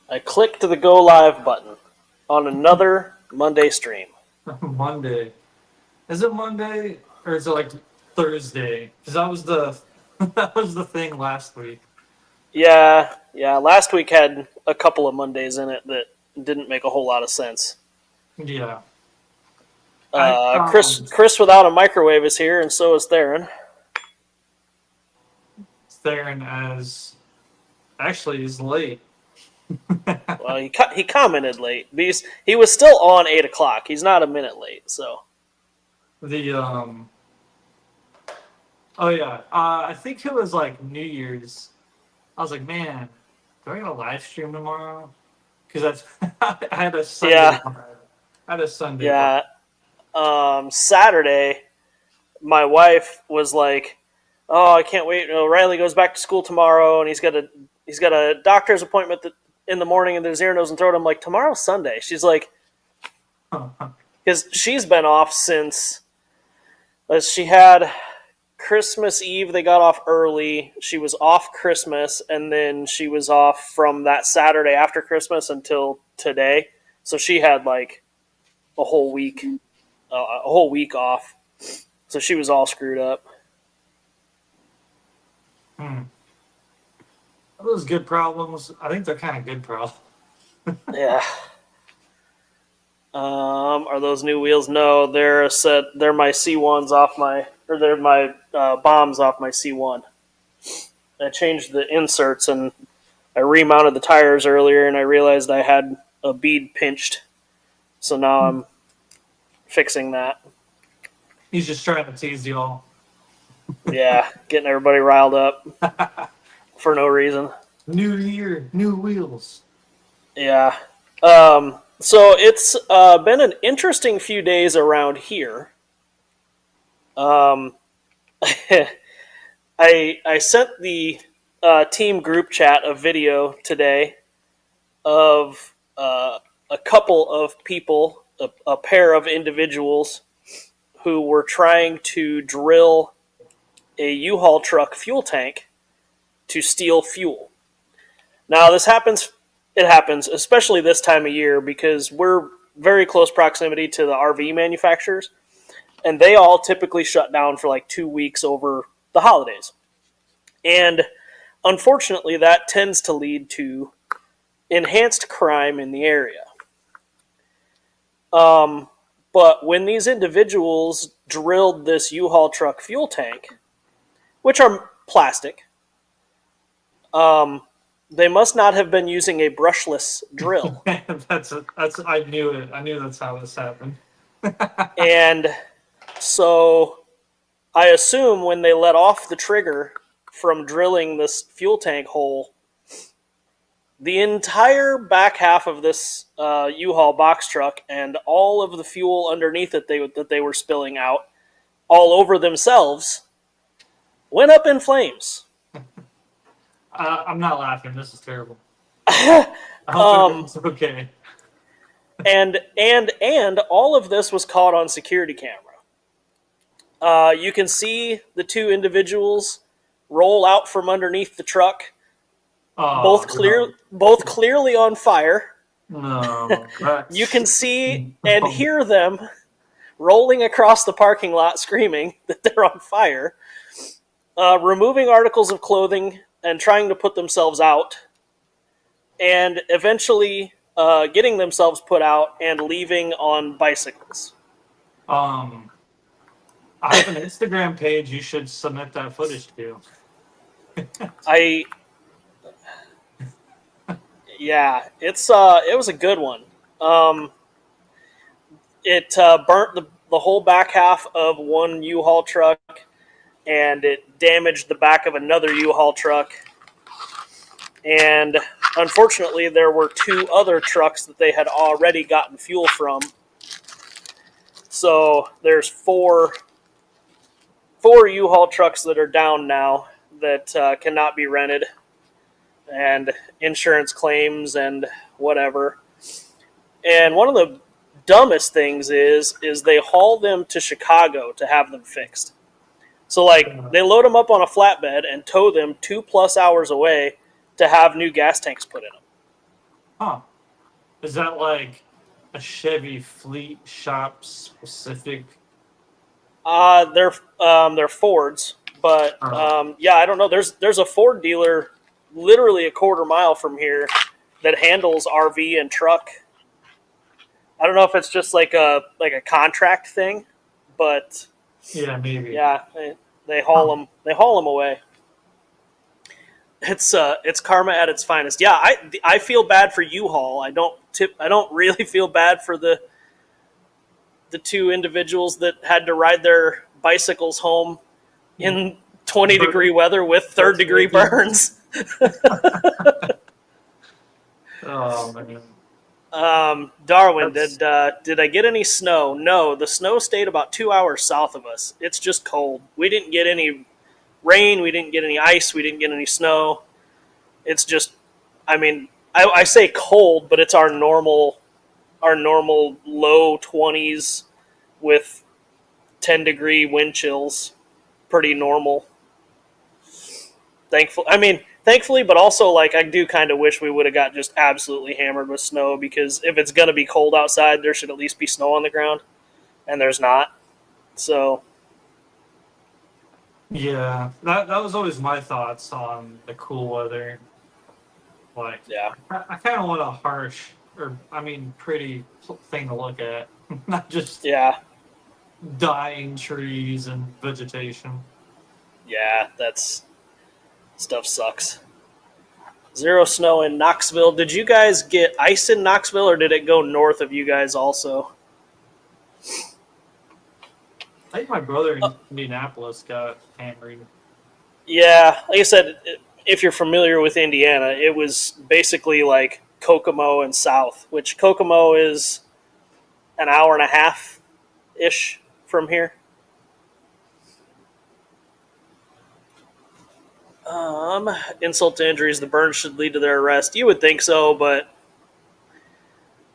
I clicked the go live button on another Monday stream. Monday. Is it Monday or is it like Thursday? Because that was the that was the thing last week. Yeah. Last week had a couple of Mondays in it that didn't make a whole lot of sense. Yeah. I Chris without a microwave is here, and so is Theron. Theron as actually is late. Well, he commented late. He was still on 8 o'clock. He's not a minute late, so The oh yeah, I think it was like New Year's. I was like, man, do I got a live stream tomorrow? Because I had a Sunday. yeah, I had a Sunday bar. yeah. Saturday, my wife was like, "Oh, I can't wait. Riley goes back to school tomorrow, and he's got a doctor's appointment in the morning, and there's ear, nose, and throat." I'm like, "Tomorrow's Sunday." She's like, because she's been off since she had Christmas Eve. They got off early. She was off Christmas, and then she was off from that Saturday after Christmas until today. So she had like a whole week, off. So she was all screwed up. Hmm. Are those good problems? I think they're kind of good problems. Yeah. Are those new wheels? No, they're a set. They're my C1s off my, or they're my bombs off my C1. I changed the inserts and I remounted the tires earlier, and I realized I had a bead pinched. So now I'm fixing that. He's just trying to tease you all. Yeah, getting everybody riled up for no reason. New year, new wheels. Yeah. So it's been an interesting few days around here. Um, I sent the team group chat a video today of a couple of people, a pair of individuals who were trying to drill a U-Haul truck fuel tank to steal fuel. Now this happens. It happens, especially this time of year, because we're very close proximity to the RV manufacturers, and they all typically shut down for like 2 weeks over the holidays. And unfortunately, that tends to lead to enhanced crime in the area. But when these individuals drilled this U-Haul truck fuel tank, which are plastic, they must not have been using a brushless drill. that's I knew it. I knew that's how this happened. And so I assume when they let off the trigger from drilling this fuel tank hole, the entire back half of this U-Haul box truck and all of the fuel underneath it that they were spilling out all over themselves went up in flames. I'm not laughing. This is terrible. I hope it's okay. and all of this was caught on security camera. You can see the two individuals roll out from underneath the truck, Oh, both clearly on fire. no. You can see and hear them rolling across the parking lot screaming that they're on fire, removing articles of clothing and trying to put themselves out, and eventually getting themselves put out and leaving on bicycles. I have an Instagram page you should submit that footage to. I Yeah, it was a good one. It burnt the whole back half of one U-Haul truck, and it damaged the back of another U-Haul truck. And unfortunately, there were two other trucks that they had already gotten fuel from. So there's four U-Haul trucks that are down now that cannot be rented, and insurance claims and whatever. And one of the dumbest things is they haul them to Chicago to have them fixed. So like they load them up on a flatbed and tow them 2+ hours away to have new gas tanks put in them. Huh. Is that like a Chevy fleet shop specific? They're Fords, but Oh, yeah, I don't know. There's a Ford dealer literally a quarter mile from here that handles RV and truck. I don't know if it's just like a contract thing, but yeah, maybe. yeah, they haul Huh. them away. It's karma at its finest. Yeah, I feel bad for U-Haul. I don't really feel bad for the two individuals that had to ride their bicycles home in 20-degree Bur- weather with third Butt degree naked. burns. Oh man, Darwin, that's did I get any snow? No, the snow stayed about 2 hours south of us. It's just cold. We didn't get any rain. We didn't get any ice. We didn't get any snow. It's just, I mean, I say cold, but it's our normal low 20s with 10-degree wind chills. Pretty normal. Thankfully, but also like I do kind of wish we would have got just absolutely hammered with snow because if it's gonna be cold outside, there should at least be snow on the ground, and there's not. So yeah. That was always my thoughts on the cool weather. Like, yeah, I kind of want a harsh, or I mean, pretty thing to look at, not just yeah, dying trees and vegetation. yeah. That's stuff sucks. Zero snow in Knoxville. Did you guys get ice in Knoxville, or did it go north of you guys also? I think my brother in Indianapolis got hammered. Yeah, like I said, if you're familiar with Indiana, it was basically like Kokomo and south, which Kokomo is an hour and a half ish from here. Insult to injuries, the burns should lead to their arrest. You would think so, but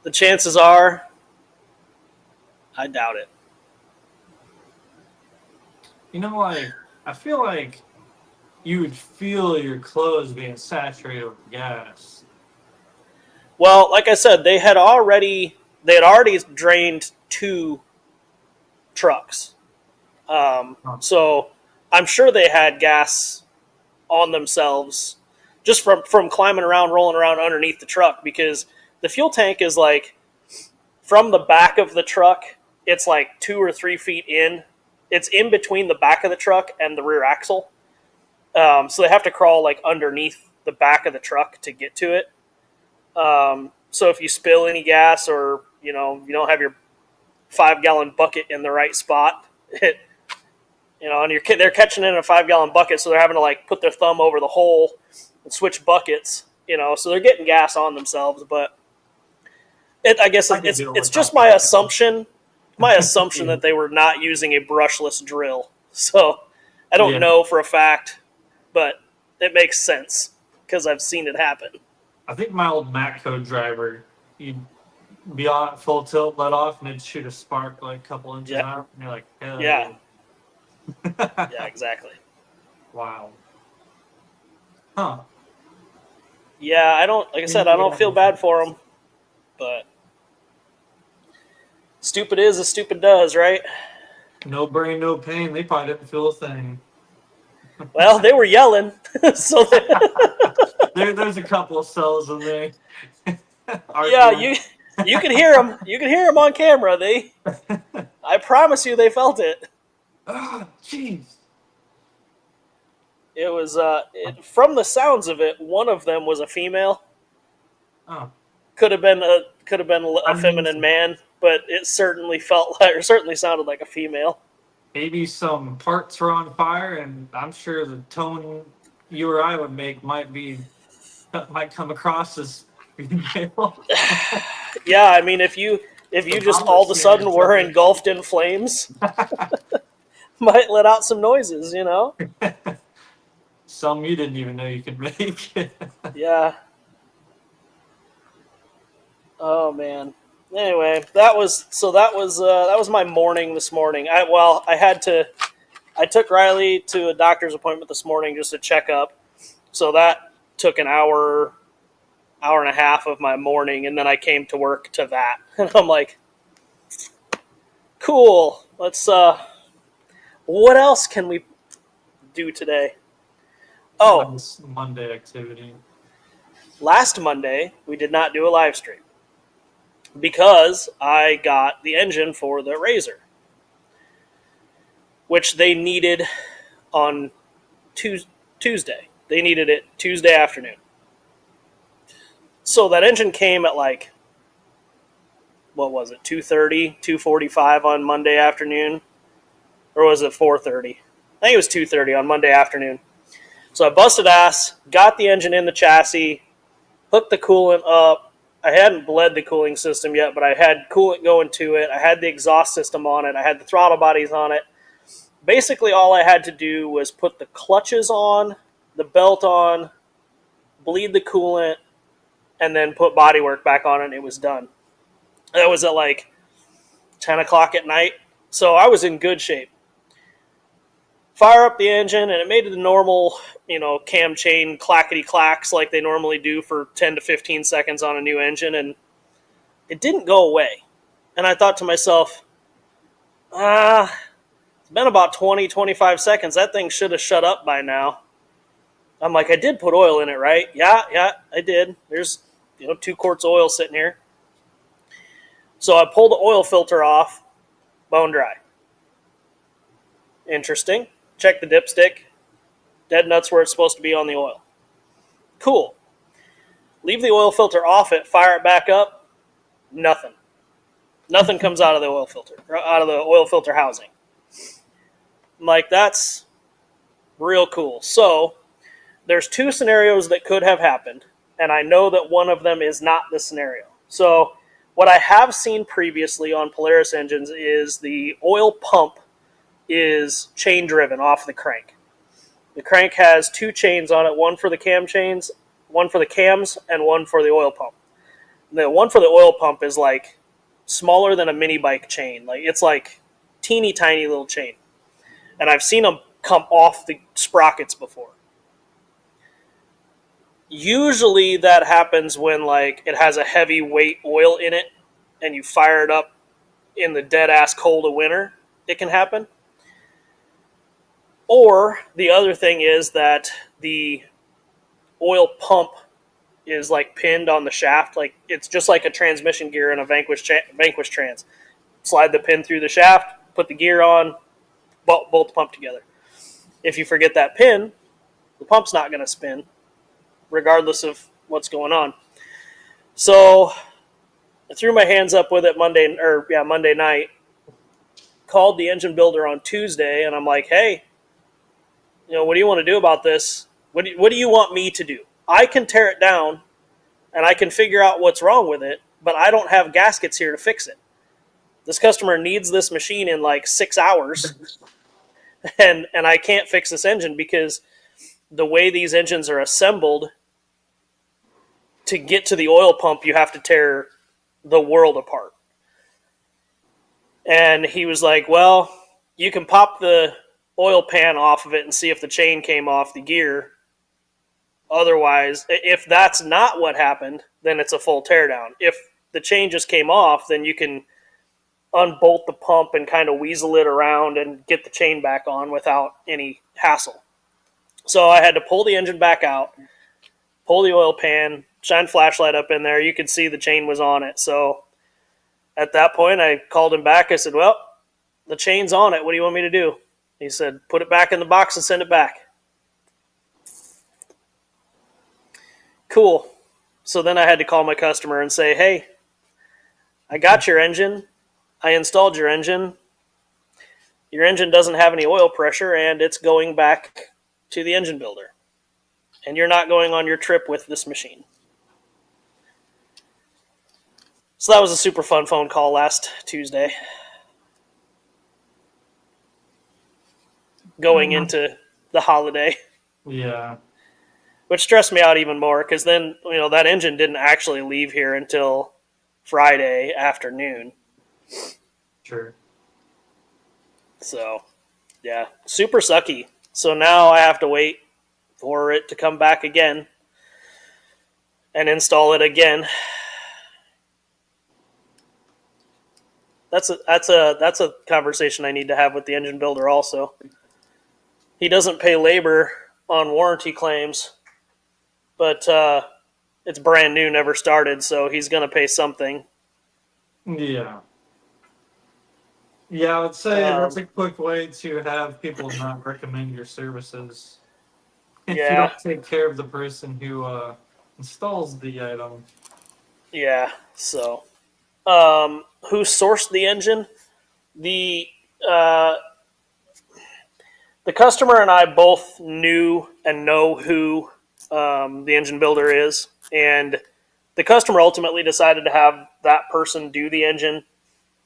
the chances are, I doubt it. You know, like I feel like you would feel your clothes being saturated with gas. Well, like I said, they had already drained two trucks, Huh. so I'm sure they had gas on themselves just from climbing around, rolling around underneath the truck because the fuel tank is like from the back of the truck. It's like 2 or 3 feet in. It's in between the back of the truck and the rear axle. So they have to crawl like underneath the back of the truck to get to it. So if you spill any gas or you don't have your 5 gallon bucket in the right spot, and they're catching it in a 5 gallon bucket, so they're having to like put their thumb over the hole and switch buckets. So they're getting gas on themselves. But I guess I could it's deal it's with just that. my assumption Yeah. that they were not using a brushless drill. So I don't Yeah. know for a fact, but it makes sense because I've seen it happen. I think my old Matco driver, he'd be on full tilt, let off, and it'd shoot a spark like a couple inches Yeah, out. And you're like, hell yeah, yeah, yeah. exactly. Wow. Huh. Yeah, I don't like I said, I don't feel bad for them, but stupid is as stupid does, right? No brain, no pain. They probably didn't feel a thing. Well, they were yelling, so There's a couple of cells in there yeah, arguing. you could hear them. You could hear them on camera. I promise you, they felt it. Ah, jeez. It was from the sounds of it. One of them was a female. Oh, Could have been a I mean, feminine man, but it certainly felt like, or certainly sounded like a female. maybe some parts were on fire, and I'm sure the tone you or I would make might come across as female. Yeah, I mean, if you Some just all of a sudden understands were of engulfed in flames, might let out some noises. it. Some you didn't even know you could make. Yeah. Oh man. Anyway, that was my morning this morning. I took Riley to a doctor's appointment this morning just to check up. So that took an hour hour and a half of my morning, and then I came to work to that. And I'm like, cool. Let's what else can we do today? Oh, Nice Monday activity. last Monday we did not do a live stream because I got the engine for the Razor, which they needed on Tuesday. They needed it Tuesday afternoon. So that engine came at like, what was it, 2:30, 2:45 on Monday afternoon? Or was it 4:30? I think it was 2:30 on Monday afternoon. So I busted ass, got the engine in the chassis, hooked the coolant up. I hadn't bled the cooling system yet, but I had coolant going to it. I had the exhaust system on it. I had the throttle bodies on it. Basically, all I had to do was put the clutches on, the belt on, bleed the coolant, and then put bodywork back on it, and it was done. That was at like 10 o'clock at night, so I was in good shape. Fire up the engine, and it made the normal, cam chain clackety clacks like they normally do for 10 to 15 seconds on a new engine, and it didn't go away. And I thought to myself, it's been about 20, 25 seconds. That thing should have shut up by now. I'm like, I did put oil in it, right? Yeah, I did. There's 2 quarts of oil sitting here. So I pulled the oil filter off, bone dry. Interesting. Check the dipstick. Dead nuts where it's supposed to be on the oil. Cool. Leave the oil filter off it, fire it back up. Nothing. Nothing comes out of the oil filter, or out of the oil filter housing. I'm like, that's real cool. So there's 2 scenarios that could have happened, and I know that one of them is not the scenario. So what I have seen previously on Polaris engines is the oil pump is chain driven off the crank. The crank has 2 chains on it, one for the cam chains, one for the cams, and one for the oil pump. The one for the oil pump is like smaller than a mini bike chain. Like it's like teeny tiny little chain. And I've seen them come off the sprockets before. Usually that happens when like it has a heavy weight oil in it and you fire it up in the dead ass cold of winter. It can happen. Or the other thing is that the oil pump is like pinned on the shaft. Like it's just like a transmission gear in a Vanquish Trans. Slide the pin through the shaft, put the gear on, bolt the pump together. If you forget that pin, the pump's not going to spin, regardless of what's going on. So I threw my hands up with it Monday night. Called the engine builder on Tuesday, and I'm like, hey, what do you want to do about this? What do you want me to do? I can tear it down, and I can figure out what's wrong with it, but I don't have gaskets here to fix it. This customer needs this machine in like 6 hours, and I can't fix this engine because the way these engines are assembled, to get to the oil pump, you have to tear the world apart. And he was like, well, you can pop the oil pan off of it and see if the chain came off the gear. Otherwise, if that's not what happened, then it's a full teardown. If the chain just came off, then you can unbolt the pump and kind of weasel it around and get the chain back on without any hassle. So I had to pull the engine back out, pull the oil pan, shine flashlight up in there. You could see the chain was on it. So at that point, I called him back. I said, well, the chain's on it. What do you want me to do? He said, put it back in the box and send it back. Cool. So then I had to call my customer and say, hey, I got your engine. I installed your engine. Your engine doesn't have any oil pressure, and it's going back to the engine builder. And you're not going on your trip with this machine. So that was a super fun phone call last Tuesday. Going into the holiday. Yeah. Which stressed me out even more because then, that engine didn't actually leave here until Friday afternoon. Sure. So, yeah, super sucky. So now I have to wait for it to come back again and install it again. That's a conversation I need to have with the engine builder also. He doesn't pay labor on warranty claims, but it's brand new, never started, so he's going to pay something. Yeah. Yeah, I would say that's a quick way to have people not recommend your services. If you Yeah, don't take care of the person who installs the item. yeah. So, who sourced the engine? The uh, the customer and I both knew and know who the engine builder is, and the customer ultimately decided to have that person do the engine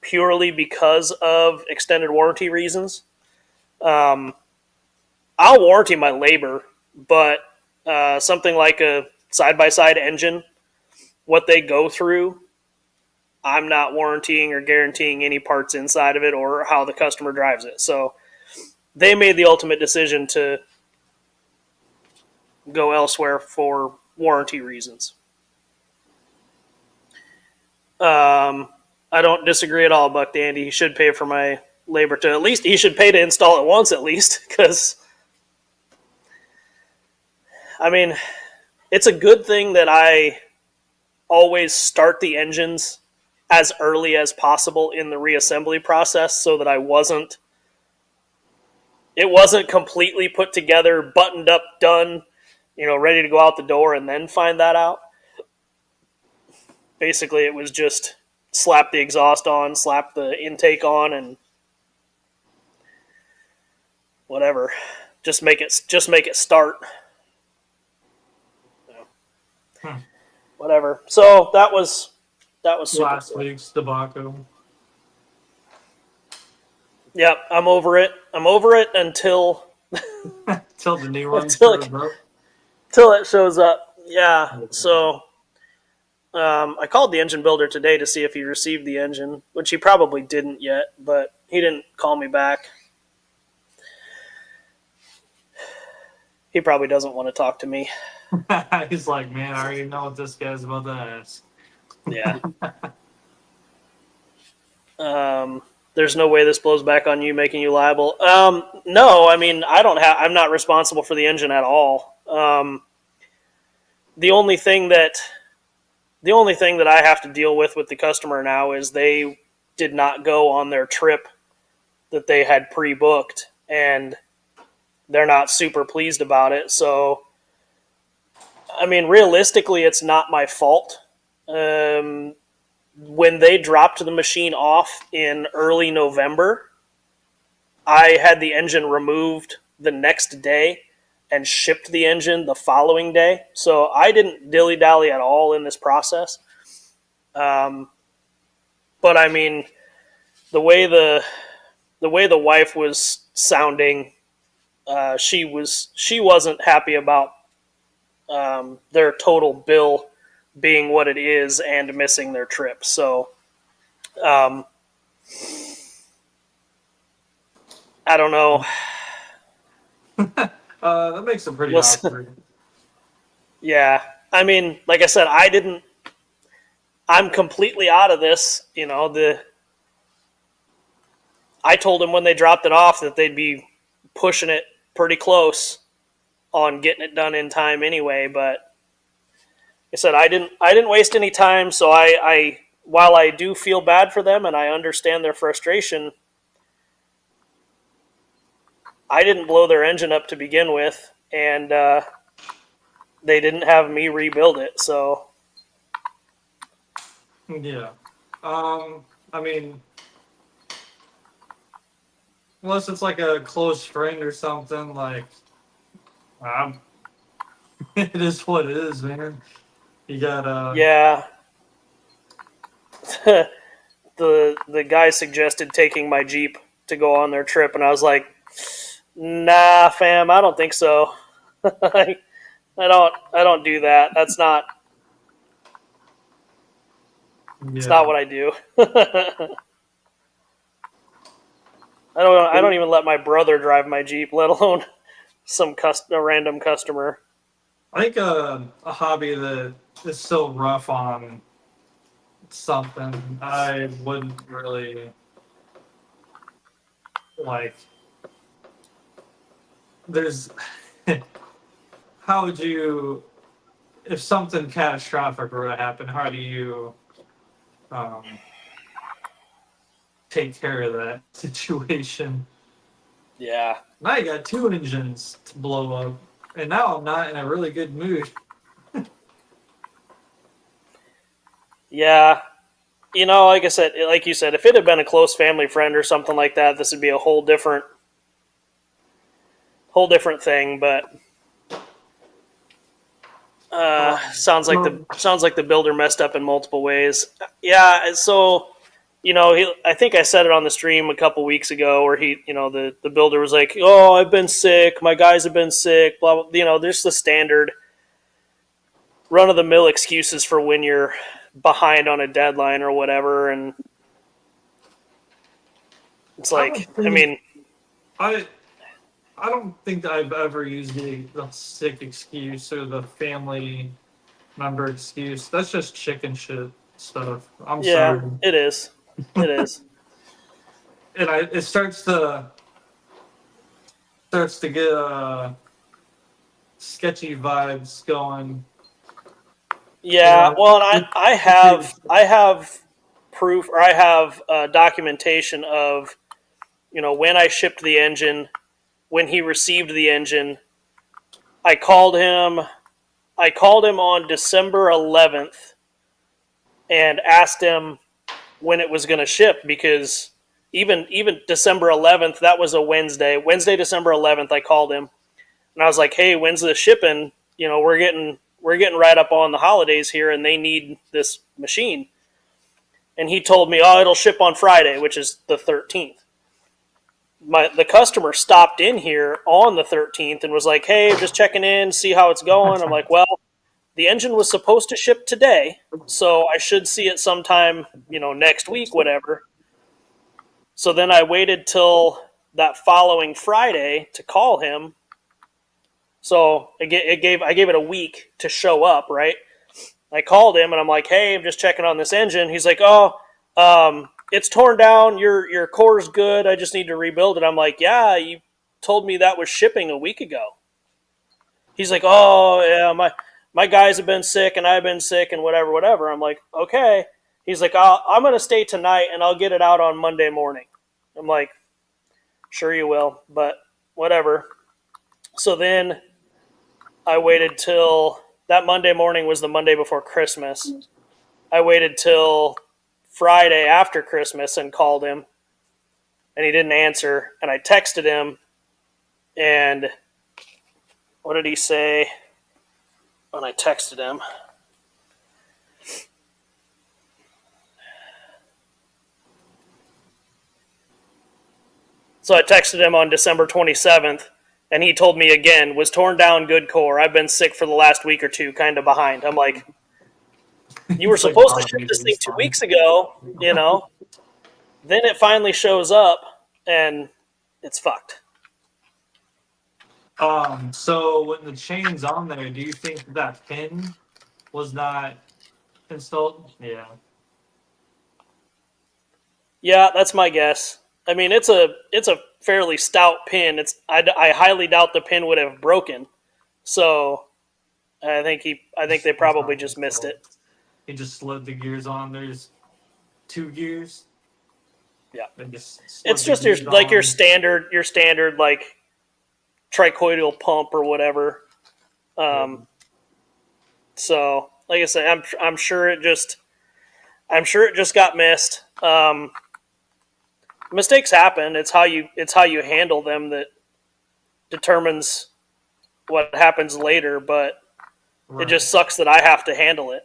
purely because of extended warranty reasons. Um, I'll warranty my labor, but something like a side by side engine, what they go through, I'm not warranting or guaranteeing any parts inside of it or how the customer drives it. So they made the ultimate decision to go elsewhere for warranty reasons. I don't disagree at all, Buck Dandy. He should pay for my labor to at least, he should pay to install it once at least, because, I mean, it's a good thing that I always start the engines as early as possible in the reassembly process so that it wasn't completely put together, buttoned up, done, ready to go out the door and then find that out. Basically, it was just slap the exhaust on, slap the intake on, and whatever. Just make it start. Hmm. Whatever. So that was super Last cool. week's debacle. Yep, I'm over it. I'm over it until Till the new one until shows up. it shows up. Yeah. So I called the engine builder today to see if he received the engine, which he probably didn't yet, but he didn't call me back. He probably doesn't want to talk to me. He's like, man, I already know what this guy's about to ask. Yeah. There's no way this blows back on you, making you liable. No, I mean, I'm not responsible for the engine at all. The only thing that I have to deal with the customer now is they did not go on their trip that they had pre-booked, and they're not super pleased about it. So, I mean, realistically, it's not my fault. When they dropped the machine off in early November, I had the engine removed the next day and shipped the engine the following day. So I didn't dilly-dally at all in this process. But I mean, the way the wife was sounding, she wasn't happy about their total bill being what it is and missing their trip. So I don't know. That makes it pretty awkward. Yeah, I mean, like I said, I'm completely out of this. I told them when they dropped it off that they'd be pushing it pretty close on getting it done in time anyway. But like I said, I didn't waste any time. So I while I do feel bad for them and I understand their frustration, I didn't blow their engine up to begin with, and they didn't have me rebuild it. So Yeah. I mean, unless it's like a close friend or something, like, it is what it is, man. You gotta. yeah. The guy suggested taking my Jeep to go on their trip, and I was like, "Nah, fam, I don't think so. I don't do that. That's not it's not Yeah. what I do. I don't even let my brother drive my Jeep, let alone a random customer. I think a hobby that is so rough on something I wouldn't really like. There's how would you if something catastrophic were to happen? How do you um, take care of that situation? Yeah. Now I got two engines to blow up, and now I'm not in a really good mood. Yeah. Like I said, like you said, if it had been a close family friend or something like that, this would be a whole different thing. But So sounds like the builder messed up in multiple ways. Yeah. So I think I said it on the stream a couple weeks ago, where the builder was like, "Oh, I've been sick. My guys have been sick." Blah blah. There's the standard run of the mill excuses for when you're behind on a deadline or whatever, and it's I don't like, I think mean, I I don't think that I've ever used the sick excuse or the family member excuse. That's just chicken shit stuff. I'm yeah, sorry. it is, it is. And it starts to get sketchy vibes going. You Yeah, know, well, and I have proof, or I have documentation of when I shipped the engine, when he received the engine. I called him. I called him on December 11th and asked him when it was going to ship, because even December 11th, that was a Wednesday. Wednesday, December 11th, I called him and I was like, "Hey, when's the shipping? We're getting right up on the holidays here, and they need this machine." And he told me, "Oh, it'll ship on Friday, which is the 13th." The customer stopped in here on the 13th and was like, "Hey, just checking in, see how it's going." I'm like, "Well, the engine was supposed to ship today, so I should see it sometime, next week, whatever." So then I waited till that following Friday to call him. So I gave it a week to show up, right? I called him and I'm like, "Hey, I'm just checking on this engine." He's like, "Oh, it's torn down. Your core's good. I just need to rebuild it." I'm like, "Yeah, you told me that was shipping a week ago." He's like, "Oh, yeah, my guys have been sick and I've been sick and whatever, whatever." I'm like, "Okay." He's like, "I'm gonna stay tonight and I'll get it out on Monday morning." I'm like, "Sure you will, but whatever." So then I waited till that Monday morning was the Monday before Christmas. I waited till Friday after Christmas and called him, and he didn't answer. And I texted him, and what did he say when I texted him? So I texted him on December 27th, and he told me again, "Was torn down, good core. I've been sick for the last week or two, kind of behind." I'm like, "You were It's like, supposed to oh, ship maybe this thing he's two fine. weeks ago. Then it finally shows up, and it's fucked." So when the chain's on there, do you think that pin was not installed? Yeah. Yeah, that's my guess. I mean, it's a fairly stout pin. I highly doubt the pin would have broken. So I think they It's probably not just missed installed. it. He just slid the gears on. There's two gears. Yeah, They just slid it's the just your gears like on. your standard like tricoidal pump or whatever. Yeah. So like I said, I'm sure it just got missed. Mistakes happen. It's how you handle them that determines what happens later. But it Right. just sucks that I have to handle it.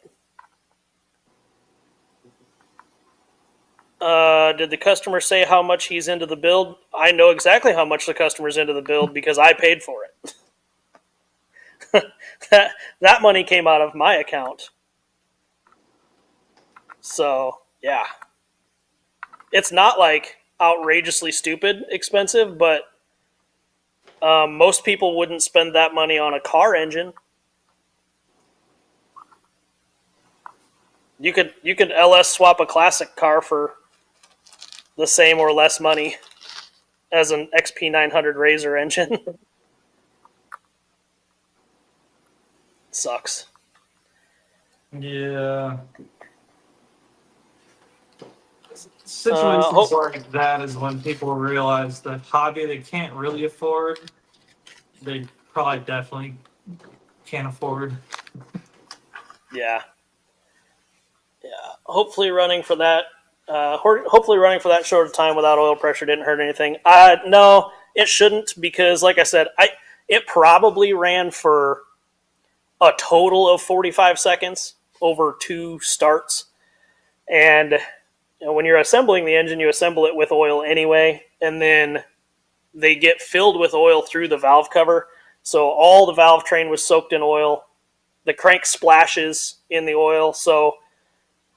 Did the customer say how much he's into the build? I know exactly how much the customer's into the build because I paid for it. that money came out of my account. So yeah, it's not like outrageously stupid expensive, but most people wouldn't spend that money on a car engine. You could LS swap a classic car for the same or less money as an XP900 Razor engine. Sucks. Yeah. Uh, Situations like that is when people realize the hobby they can't really afford, they probably definitely can't afford. yeah, yeah. Hopefully, running for that. Hopefully, running for that short of time without oil pressure didn't hurt anything. No, it shouldn't because, like I said, it probably ran for a total of 45 seconds over 2 starts. And when you're assembling the engine, you assemble it with oil anyway, and then they get filled with oil through the valve cover. So all the valve train was soaked in oil. The crank splashes in the oil. So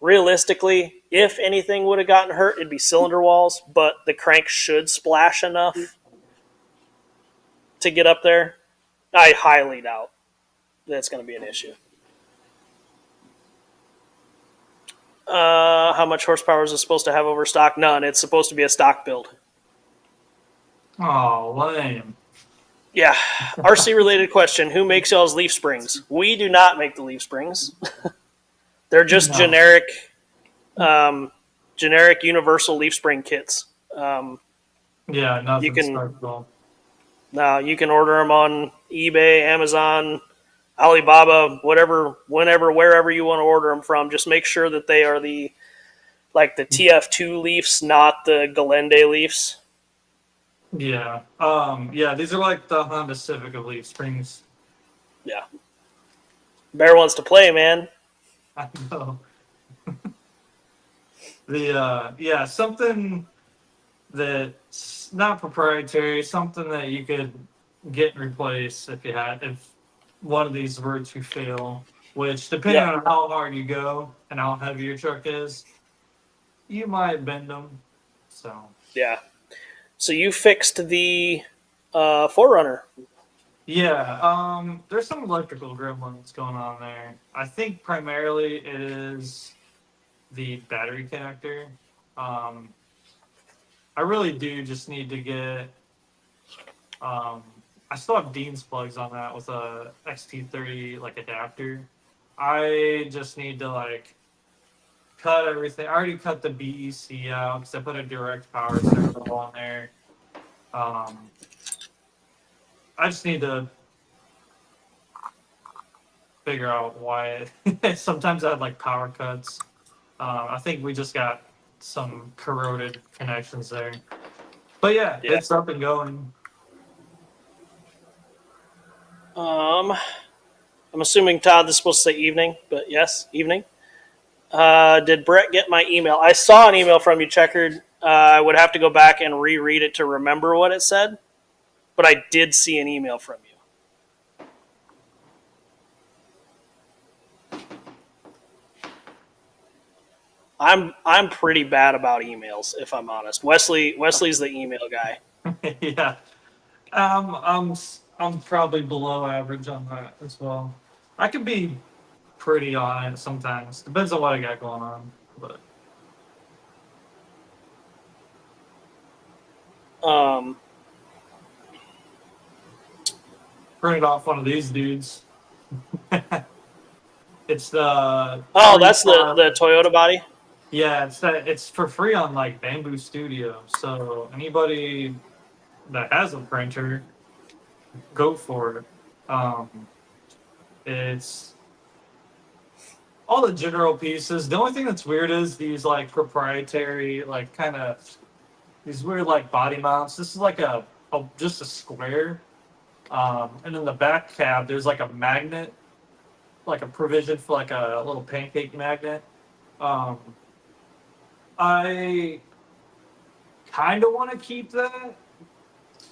realistically, if anything would have gotten hurt, it'd be cylinder walls, but the crank should splash enough to get up there. I highly doubt that's going to be an issue. How much horsepower is it supposed to have over stock? None. It's supposed to be a stock build. Oh, lame. Yeah. RC related question. Who makes y'all's leaf springs? We do not make the leaf springs. They're just No. generic universal leaf spring kits. Yeah, nothing You can special. you can order them on eBay, Amazon, Alibaba, whatever, whenever, wherever you want to order them from. Just make sure that they are the TF2 leaves, not the Galende leaves. Yeah. Yeah, these are like the Honda Civic of Leaf Springs. Yeah. Bear wants to play, man. I know. Yeah, something that's not proprietary, something that you could get and replace if one of these were to fail, which depending Yeah. on how hard you go and how heavy your truck is, you might bend them. So Yeah. So you fixed the Forerunner. yeah, there's some electrical gremlins going on there. I think primarily it is the battery connector. Um, I really do just need to get. I still have Dean's plugs on that with a XT30 like adapter. I just need to like cut everything. I already cut the BEC out because I put a direct power servo on there. Um, I just need to figure out why. Sometimes I have like power cuts. I think we just got some corroded connections there. But yeah, Yeah. it's up and going. I'm assuming Todd is supposed to say evening, but yes, evening. Did Brett get my email? I saw an email from you, Checkered. I would have to go back and reread it to remember what it said, but I did see an email from you. I'm pretty bad about emails, if I'm honest. Wesley's the email guy. Yeah, I'm probably below average on that as well. I can be pretty on it sometimes. Depends on what I got going on. But Um, printed off one of these dudes. It's the oh, free that's the Toyota body. yeah, it's for free on like Bamboo Studio. So anybody that has a printer, go for it. It's all the general pieces. The only thing that's weird is these like proprietary, like kind of these weird like body mounts. This is like just a square, and in the back cab there's like a magnet, like a provision for like a little pancake magnet. Um, I kind of want to keep that,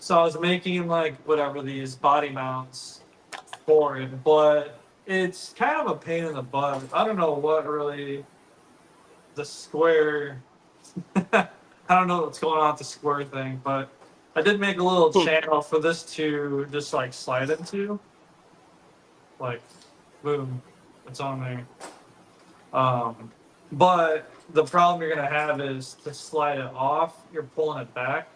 so I was making like whatever these body mounts for it, but it's kind of a pain in the butt. I don't know what really the square. I don't know what's going on with the square thing, but I did make a little channel for this to just like slide into. Like, boom, it's on there. But the problem you're gonna have is to slide it off, you're pulling it back,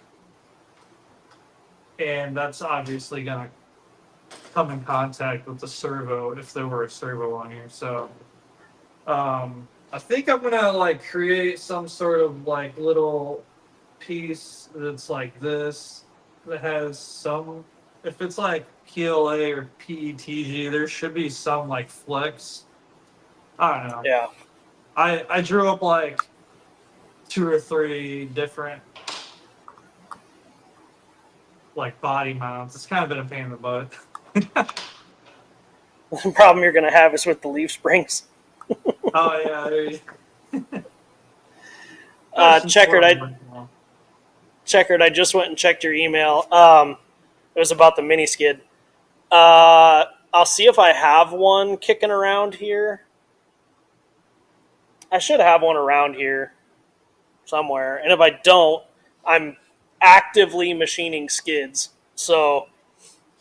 and that's obviously gonna come in contact with the servo if there were a servo on here. So I think I'm gonna like create some sort of like little piece that's like this that has some. If it's like PLA or PETG, there should be some like flex. I don't know. Yeah. I drew up like 2 or 3 different like body mounts. It's kind of been a pain in the butt. The problem you're going to have is with the leaf springs. Oh yeah, there you Checkered, I just went and checked your email. It was about the mini skid. I'll see if I have one kicking around here. I should have one around here somewhere. And if I don't, I'm actively machining skids. So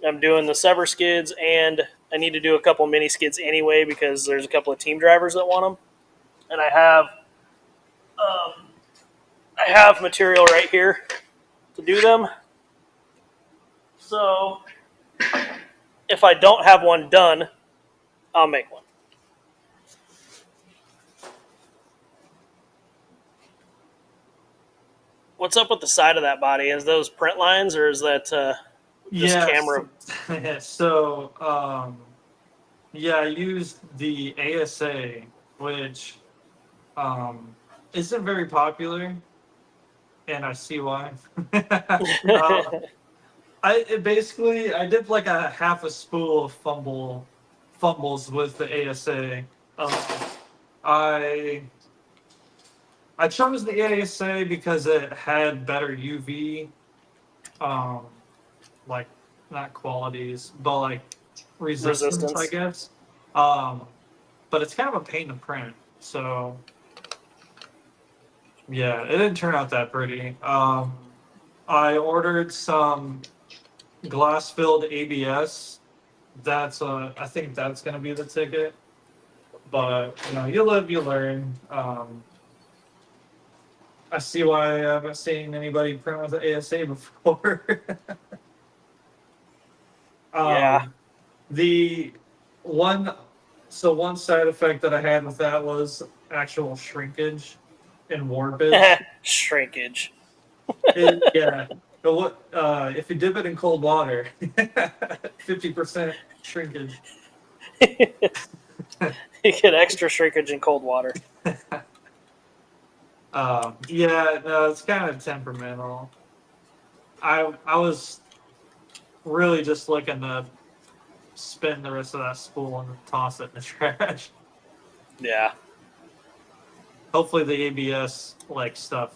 I'm doing the Sever skids, and I need to do a couple mini skids anyway because there's a couple of team drivers that want them. And I have material right here to do them. So if I don't have one done, I'll make one. What's up with the side of that body? Is those print lines, or is that just camera? Yeah, I used the ASA, which isn't very popular, and I see why. I did like a half a spool of fumbles with the ASA. I chose the ASA because it had better UV, like not qualities, but like resistance. I guess. But it's kind of a pain to print, so yeah, it didn't turn out that pretty. I ordered some glass-filled ABS. I think that's gonna be the ticket. But you live, you learn. I see why I haven't seen anybody print with the ASA before. Yeah. The one side effect that I had with that was actual shrinkage and warpage. Shrinkage. Yeah. But if you dip it in cold water, 50% shrinkage. You get extra shrinkage in cold water. Yeah, no, it's kind of temperamental. I was really just looking to spin the rest of that spool and toss it in the trash. Yeah. Hopefully the ABS like stuff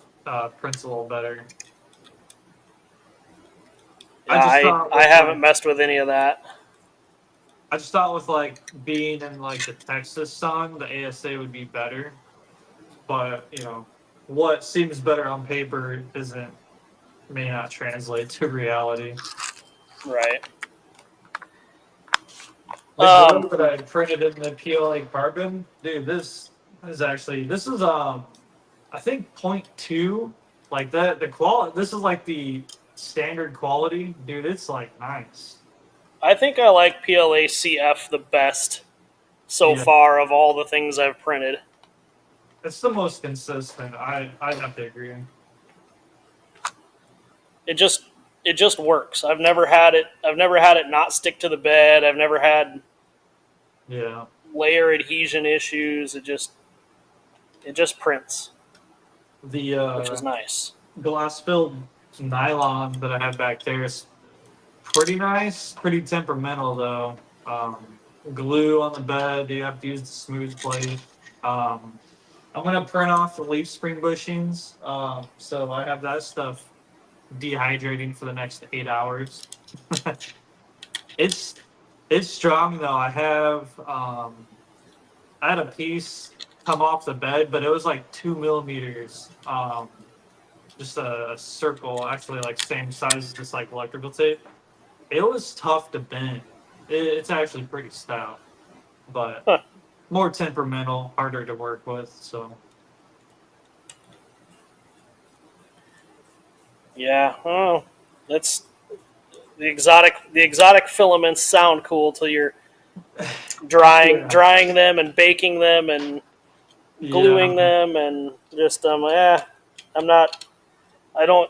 prints a little better. Yeah, I haven't messed with any of that. I just thought with like being in like the Texas sun, the ASA would be better. But what seems better on paper may not translate to reality. Right. The glue that I printed in the PLA carbon, dude, this is I think 0.2, like that. The quality, this is like the standard quality, dude. It's like nice. I think I like PLA CF the best so far of all the things I've printed. It's the most consistent. I have to agree. It just works. I've never had it not stick to the bed. I've never had layer adhesion issues. It just prints. Which is nice. Glass filled nylon that I have back there is pretty nice, pretty temperamental though. Glue on the bed, you have to use the smooth plate. I'm gonna print off the leaf spring bushings, so I have that stuff dehydrating for the next 8 hours. It's strong though. I had a piece come off the bed, but it was like 2 millimeters. Just a circle, actually like same size as just like electrical tape. It was tough to bend. It's actually pretty stout, but more temperamental, harder to work with. So Yeah. Oh, that's the exotic filaments sound cool till you're Yeah. drying them and baking them and Yeah. gluing them and just I'm not I don't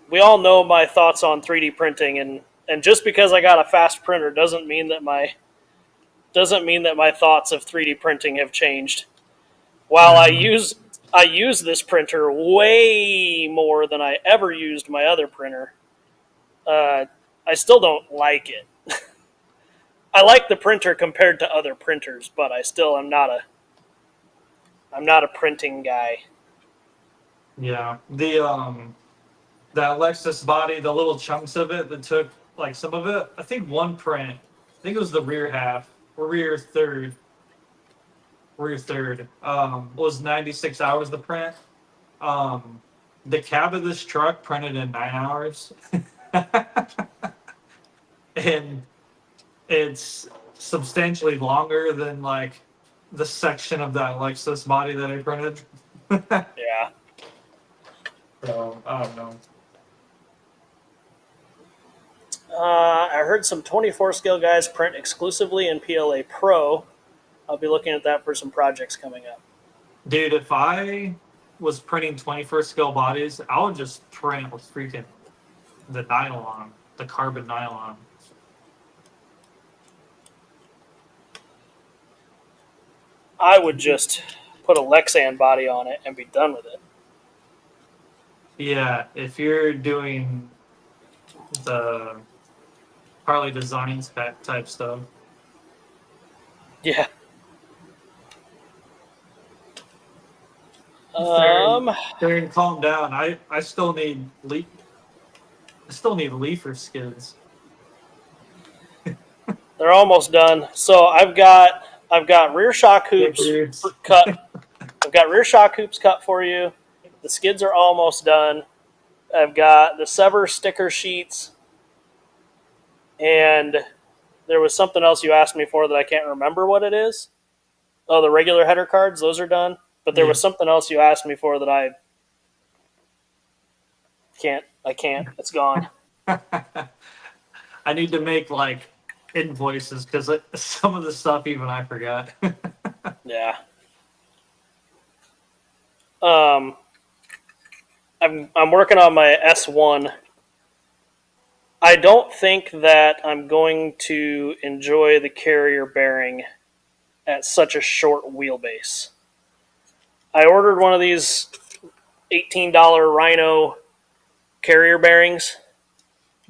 we all know my thoughts on 3D printing, and just because I got a fast printer doesn't mean that my thoughts of 3D printing have changed. While Mm. I use this printer way more than I ever used my other printer, uh, I still don't like it. I like the printer compared to other printers, but I still am not a printing guy. Yeah. The that Lexus body, the little chunks of it that took like some of it. I think one print. I think it was the rear half or rear third. Was 96 hours the print. Um, the cab of this truck printed in 9 hours, and it's substantially longer than like the section of that Lexus body that I printed. Yeah. So I don't know. I heard some 24 scale guys print exclusively in PLA Pro. I'll be looking at that for some projects coming up. Dude, if I was printing 21st scale bodies, I would just print with freaking the nylon, the carbon nylon. I would just put a Lexan body on it and be done with it. Yeah, if you're doing the Harley design spec type stuff. Yeah. Darren, Um, Darren, calm down. I still need leafer skids. they're almost done. So I've got rear shock Big hoops dudes. cut. I've got rear shock hoops cut for you. The skids are almost done. I've got the sever sticker sheets, and there was something else you asked me for that I can't remember what it is. Oh, the regular header cards, those are done. But there Yeah. was something else you asked me for that I can't. I can't. It's gone. I need to make like invoices because some of the stuff even I forgot. Yeah. Um, I'm working on my S1. I don't think that I'm going to enjoy the carrier bearing at such a short wheelbase. I ordered one of these $18 Rhino carrier bearings,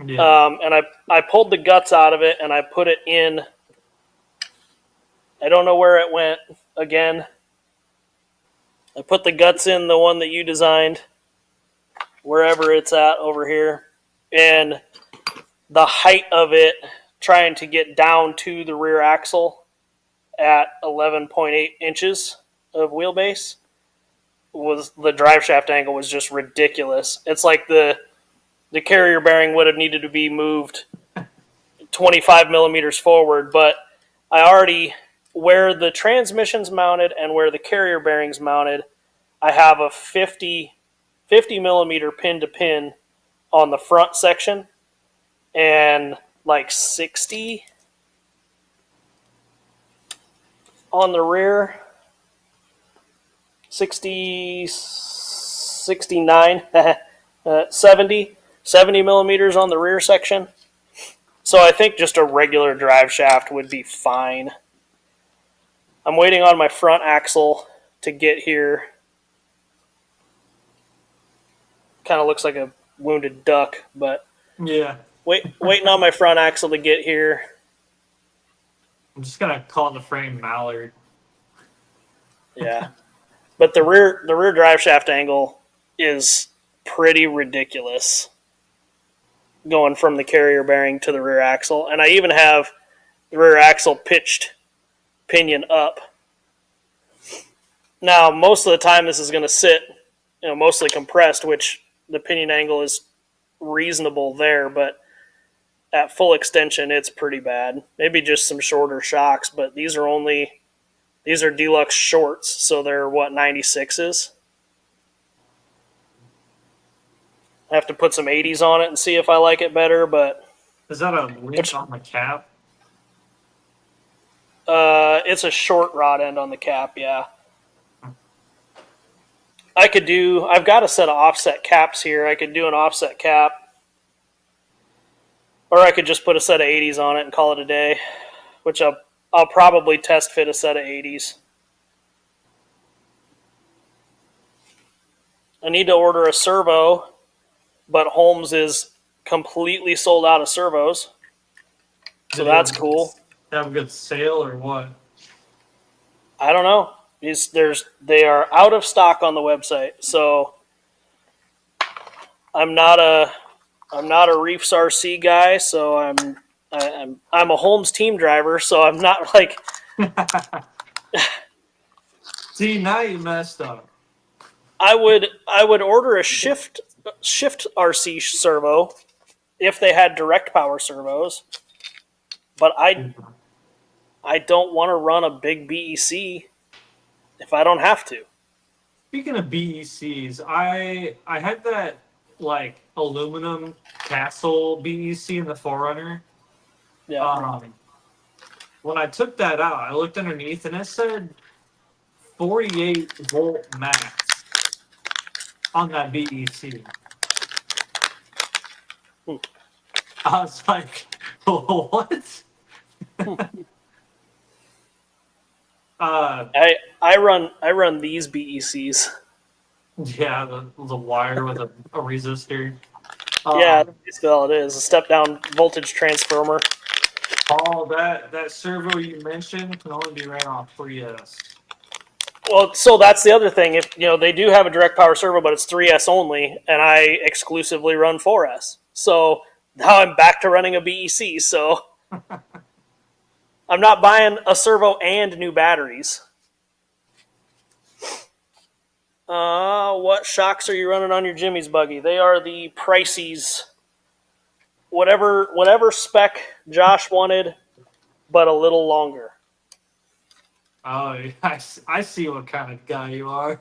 Yeah. and I pulled the guts out of it and I put it in. I don't know where it went again. I put the guts in the one that you designed, wherever it's at over here, and the height of it, trying to get down to the rear axle at 11.8 inches of wheelbase, was the drive shaft angle was just ridiculous. It's like the carrier bearing would have needed to be moved 25 millimeters forward, but I already, where the transmission's mounted and where the carrier bearing's mounted, I have a 50 millimeter pin to pin on the front section and like 60 on the rear. 60, 69, 70 millimeters on the rear section. So I think just a regular drive shaft would be fine. I'm waiting on my front axle to get here. Kind of looks like a wounded duck, but Yeah. waiting on my front axle to get here. I'm just gonna call the frame Mallard. Yeah, but the rear drive shaft angle is pretty ridiculous, going from the carrier bearing to the rear axle, and I even have the rear axle pitched pinion up. Now, most of the time, this is going to sit, mostly compressed, which the pinion angle is reasonable there, but at full extension, it's pretty bad. Maybe just some shorter shocks, but these are deluxe shorts, so they're what, 96s? I have to put some 80s on it and see if I like it better. But Is that a link on the cap? it's a short rod end on the cap. Yeah, I could do. I've got a set of offset caps here. I could do an offset cap, or I could just put a set of 80s on it and call it a day. Which I'll probably test fit a set of 80s. I need to order a servo, but Holmes is completely sold out of servos. So that's cool. Have a good sale or what? I don't know. They are out of stock on the website. So I'm not a Reefs RC guy, so I'm a Holmes team driver, so I'm not like See, now you messed up. I would order a shift RC servo if they had direct power servos, but I don't want to run a big BEC if I don't have to. Speaking of BECs, I had that like aluminum castle BEC in the Forerunner. Yeah. When I took that out, I looked underneath and it said 48-volt max on that BEC. I was like, what? I run these BECs. Yeah, the wire with a resistor. Yeah, that's basically all it is. A step down voltage transformer. All that servo you mentioned can only be ran off 3S. Well, so that's the other thing. If they do have a direct power servo, but it's 3S only, and I exclusively run 4S. So now I'm back to running a BEC. So I'm not buying a servo and new batteries. What shocks are you running on your Jimmy's buggy? They are the Prices. Whatever spec Josh wanted, but a little longer. Oh, I see what kind of guy you are.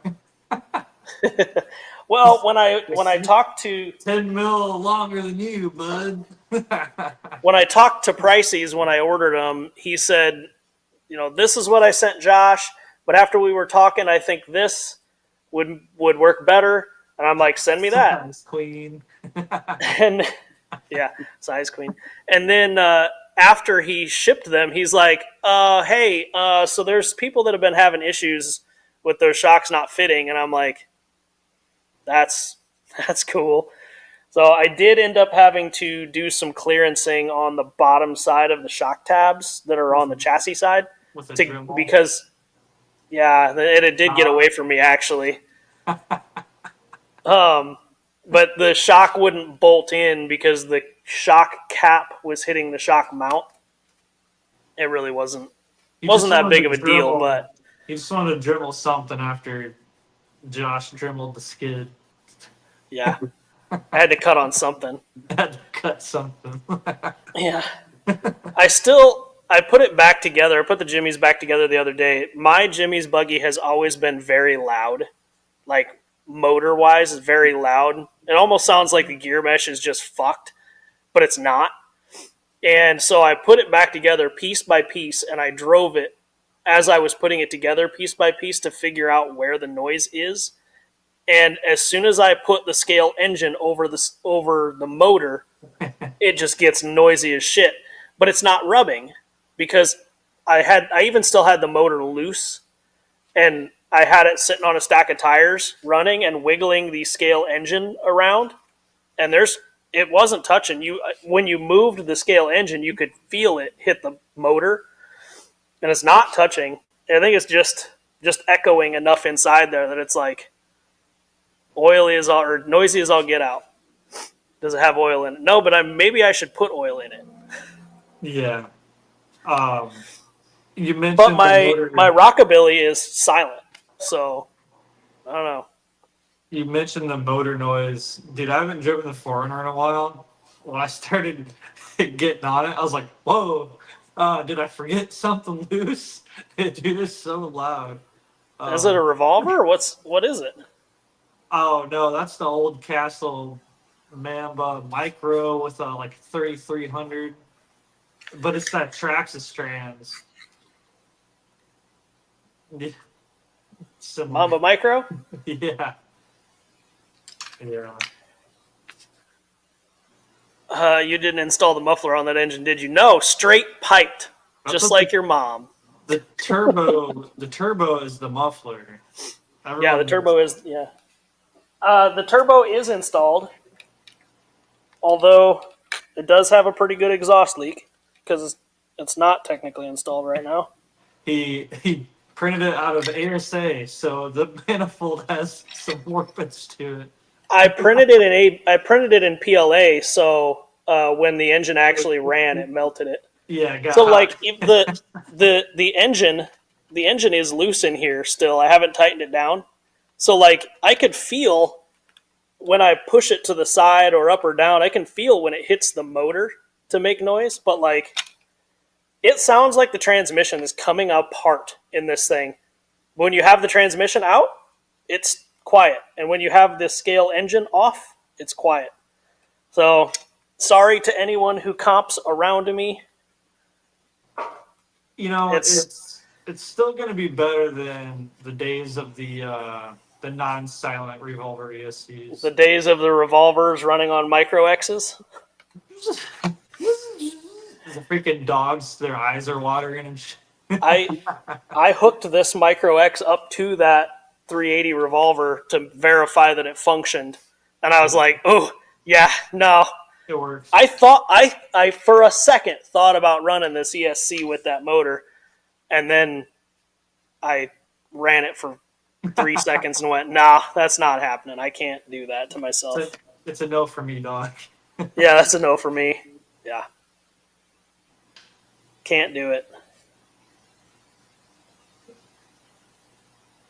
Well, when I talked to 10 mil longer than you, bud. when I talked to Prices when I ordered them, he said, this is what I sent Josh, but after we were talking, I think this would work better. And I'm like, send me that. Size queen. And yeah, size queen. And then after he shipped them, he's like, hey, so there's people that have been having issues with their shocks not fitting. And I'm like, that's cool. So I did end up having to do some clearancing on the bottom side of the shock tabs that are on the chassis side. Because, yeah, it did get away from me, actually. But the shock wouldn't bolt in because the shock cap was hitting the shock mount. It really wasn't that big of a deal, but he just wanted to dribble something after Josh dribbled the skid. Yeah, I had to cut on something. Had to cut something. Yeah, I put it back together. I put the Jimmy's back together the other day. My Jimmy's buggy has always been very loud, like motor-wise, is very loud. It almost sounds like the gear mesh is just fucked, but it's not. And so I put it back together piece by piece, and I drove it as I was putting it together piece by piece to figure out where the noise is. And as soon as I put the scale engine over the motor, it just gets noisy as shit. But it's not rubbing because I even still had the motor loose, and I had it sitting on a stack of tires running and wiggling the scale engine around, and it wasn't touching you. When you moved the scale engine, you could feel it hit the motor, and it's not touching. I think it's just echoing enough inside there that it's like oily as all, or noisy as all get out. Does it have oil in it? No, but maybe I should put oil in it. Yeah. You mentioned, but my rockabilly is silent, so I don't know. You mentioned the motor noise. Dude, I haven't driven the Forerunner in a while. When I started getting on it, I was like, whoa, did I forget something loose? Dude, it's so loud. Is it a revolver? What is it? Oh, no, that's the old Castle Mamba Micro with a like 3300, but it's that Traxxas strands. Yeah, similar. Mamba Micro? Yeah. Yeah. You didn't install the muffler on that engine, did you? No, straight piped, just like your mom. The turbo is the muffler. Yeah, the turbo is the turbo is installed, although it does have a pretty good exhaust leak because it's not technically installed right now. He printed it out of ASA, so the manifold has some warpage to it. I printed it in PLA, so when the engine actually ran, it melted it. Yeah, got So hot. like if the engine is loose in here still. I haven't tightened it down, so like I could feel when I push it to the side or up or down. I can feel when it hits the motor to make noise, but like it sounds like the transmission is coming apart in this thing. When you have the transmission out, it's quiet, and when you have the scale engine off, it's quiet. So sorry to anyone who comps around me. You know, it's still going to be better than the days of the non-silent revolver ESCs. The days of the revolvers running on micro X's. The freaking dogs, their eyes are watering and shit. I hooked this micro X up to that 380 revolver to verify that it functioned, and I was like, oh yeah, no. It works. I thought I for a second thought about running this ESC with that motor, and then I ran it for 3 seconds and went, nah, that's not happening. I can't do that to myself. It's a no for me, dog. Yeah, that's a no for me. Yeah. Can't do it.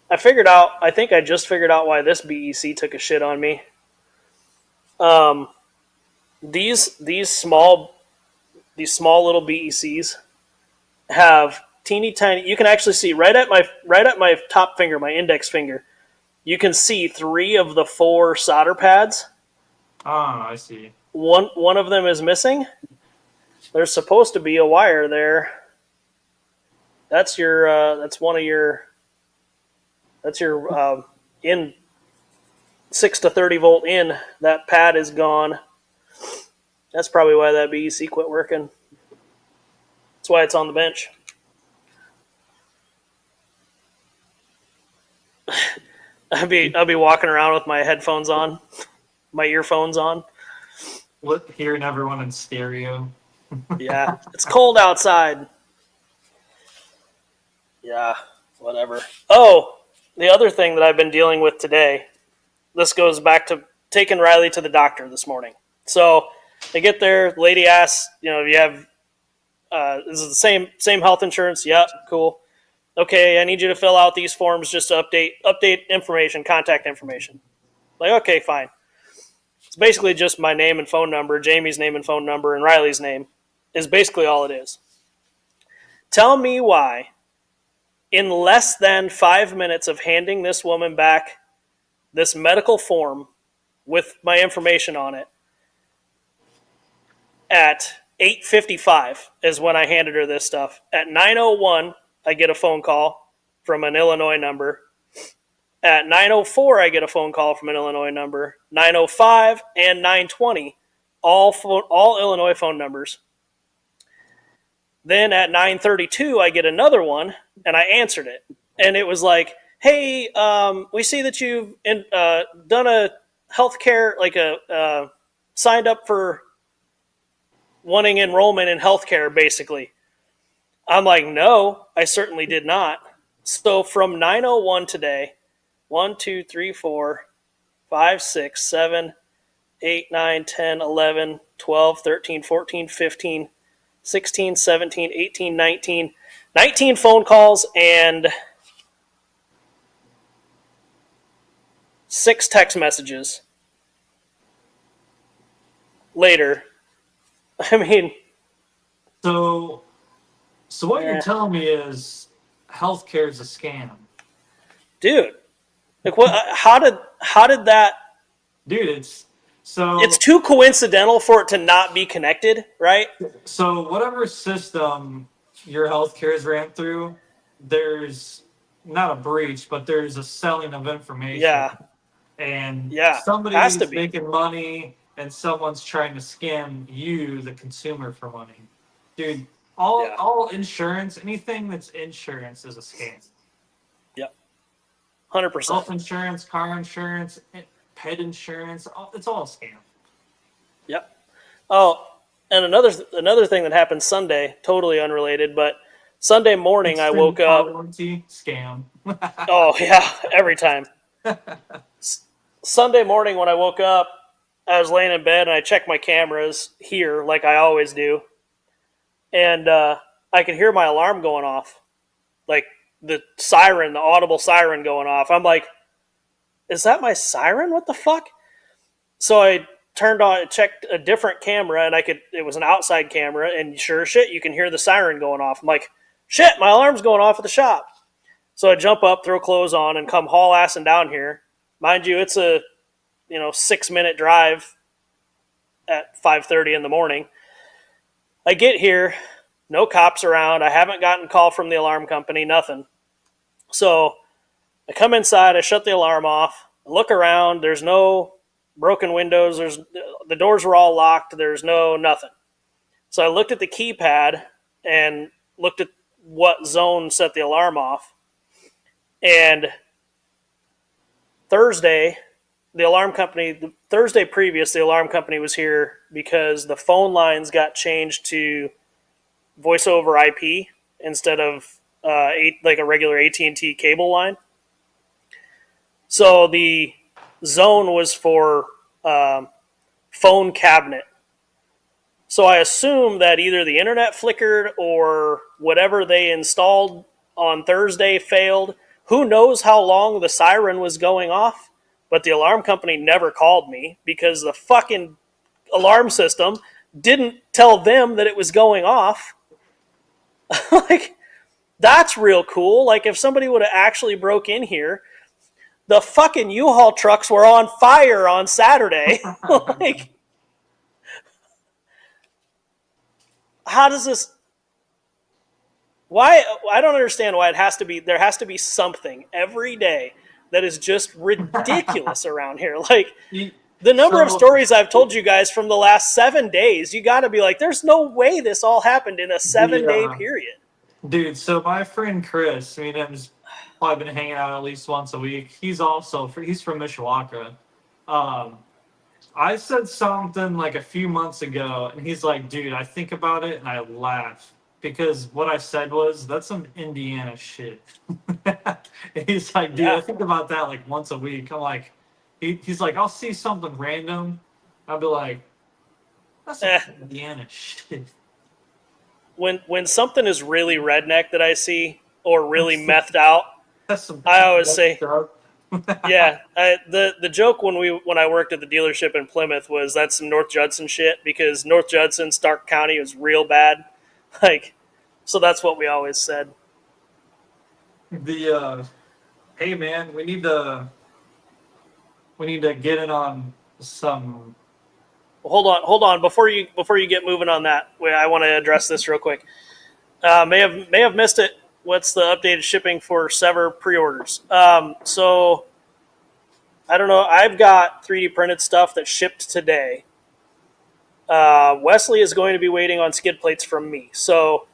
I think I just figured out why this BEC took a shit on me. These small little BECs have teeny tiny. You can actually see right at my top finger, my index finger. You can see 3 of the 4 solder pads. Oh, I see. One of them is missing. There's supposed to be a wire there. That's your in 6 to 30 volt in. That pad is gone. That's probably why that BEC quit working. That's why it's on the bench. I'll be walking around with my headphones on, my earphones on. Hearing everyone in stereo. Yeah, it's cold outside. Yeah, whatever. Oh, the other thing that I've been dealing with today, this goes back to taking Riley to the doctor this morning. So I get there, the lady asks, you have, is it the same health insurance? Yeah, cool. Okay, I need you to fill out these forms just to update information, contact information. Like, okay, fine. It's basically just my name and phone number, Jamie's name and phone number, and Riley's name is basically all it is. Tell me why, in less than 5 minutes of handing this woman back this medical form with my information on it, at 8:55 is when I handed her this stuff. At 9:01, I get a phone call from an Illinois number. At 9:04, I get a phone call from an Illinois number. 9:05 and 9:20, all Illinois phone numbers. Then at 9:32, I get another one, and I answered it. And it was like, hey, we see that you've done a healthcare, like signed up for wanting enrollment in healthcare, basically. I'm like, no, I certainly did not. So from 9:01 today, 1, 2, 3, 4, 5, 6, 7, 8, 9, 10, 11, 12, 13, 14, 15, 16, 17, 18, 19 phone calls and 6 text messages later. I mean, so what you're telling me is healthcare is a scam, dude. Like what? How did that? dude? It's So too coincidental for it to not be connected, right? so whatever system your healthcare is ran through, there's not a breach, but there's a selling of information, Yeah, and yeah, has to somebody's be. making money, and someone's trying to scam you, the consumer, for money. Dude, all Yeah, all insurance, anything that's insurance is a scam. yep, 100%. Health insurance, car insurance, pet insurance, it's all a scam. Yep. Oh, and another thing that happened Sunday, totally unrelated, but Sunday morning I Extended woke car up. warranty, scam. Oh yeah, every time. Sunday morning when I woke up, I was laying in bed and I checked my cameras here like I always do, and I could hear my alarm going off, like the siren, the audible siren going off. I'm like, is that my siren? What the fuck? So I turned on, checked a different camera, and it was an outside camera, and sure as shit, you can hear the siren going off. I'm like, shit, my alarm's going off at the shop. So I jump up, throw clothes on, and come haul assing down here. Mind you, it's a 6-minute drive at 5:30 in the morning. I get here, no cops around. I haven't gotten a call from the alarm company, nothing. So I come inside, I shut the alarm off, I look around. There's no broken windows. The doors were all locked. There's no nothing. So I looked at the keypad and looked at what zone set the alarm off. And Thursday, Thursday previous, the alarm company was here because the phone lines got changed to voice over IP instead of like a regular AT&T cable line. So the zone was for phone cabinet. So I assume that either the internet flickered or whatever they installed on Thursday failed. Who knows how long the siren was going off? But the alarm company never called me because the fucking alarm system didn't tell them that it was going off. Like, that's real cool. Like, if somebody would have actually broke in here, the fucking U-Haul trucks were on fire on Saturday. Like, how does this? Why? I don't understand why it has to be. There has to be something every day that is just ridiculous around here. Like, the number of So stories I've told you guys from the last 7 days, you got to be like, there's no way this all happened in a the 7 day period. dude, so my friend Chris, me and him's probably been hanging out at least once a week. He's from Mishawaka. Um, I said something like a few months ago, and he's like, "Dude, I think about it and I laugh because what I said was that's some Indiana shit." And he's like, "Dude, I Yeah. think about that like once a week." I'm like, he's like, "I'll see something random." I'll be like, "That's some Eh. Indiana shit." When something is really redneck that I see or really That's some, methed out, that's some I always say, stuff. yeah. The joke when I worked at the dealership in Plymouth was that's some North Judson shit because North Judson, Stark County was real bad. Like, so that's what we always said. The hey man, we need to get in on some. Well, hold on. Before you get moving on that, I want to address this real quick. May have missed it. What's the updated shipping for Sever pre-orders? So I don't know. I've got 3D printed stuff that shipped today. Wesley is going to be waiting on skid plates from me. So